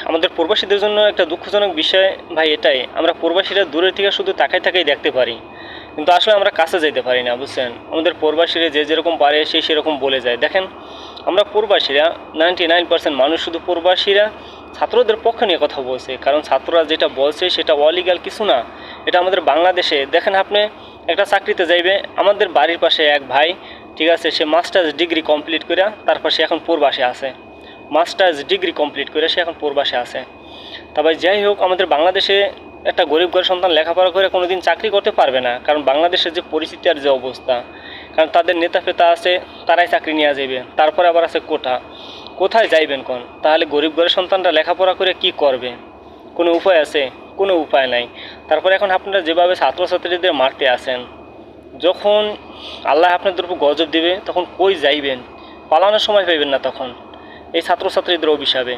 আমাদের প্রবাসীদের জন্য একটা দুঃখজনক বিষয় ভাই এটাই, আমরা প্রবাসীরা দূরের থেকে শুধু তাকাই দেখতে পারি, কিন্তু আসলে আমরা কাছে যেতে পারি না, বুঝছেন। আমাদের প্রবাসীরা যে যেরকম পারে সে সেরকম বলে যায়। দেখেন, আমরা প্রবাসীরা 99% মানুষ শুধু প্রবাসীরা ছাত্রদের পক্ষে নিয়ে কথা বলছে, কারণ ছাত্ররা যেটা বলছে সেটা অলিগাল কিছু না। এটা আমাদের বাংলাদেশে দেখেন, আপনি একটা চাকরিতে যাইবে, আমাদের বাড়ির পাশে এক ভাই, ঠিক আছে, সে মাস্টার্স ডিগ্রি কমপ্লিট করে তারপর সে এখন প্রবাসে আছে, মাস্টার্স ডিগ্রি কমপ্লিট করে সে এখন প্রবাসে আছে। তবে যাই হোক, আমাদের বাংলাদেশে একটা গরিব ঘরের সন্তান লেখাপড়া করে কোনো দিন চাকরি করতে পারবে না, কারণ বাংলাদেশের যে পরিস্থিতি আর যে অবস্থা, কারণ তাদের নেতা ফেতা আছে, তারাই চাকরি নিয়ে যাবে, তারপরে আবার আছে কোটা, কোথায় যাইবেন কোন? তাহলে গরিব ঘরের সন্তানরা লেখাপড়া করে কি করবে? কোনো উপায় আছে? কোনো উপায় নাই। তারপরে এখন আপনারা যেভাবে ছাত্রছাত্রীদের মারতে আসেন, যখন আল্লাহ আপনাদের উপর গজব দিবে তখন কই যাইবেন? পালানোর সময় পাইবেন না তখন, এই ছাত্রছাত্রীদের অভিশাপে।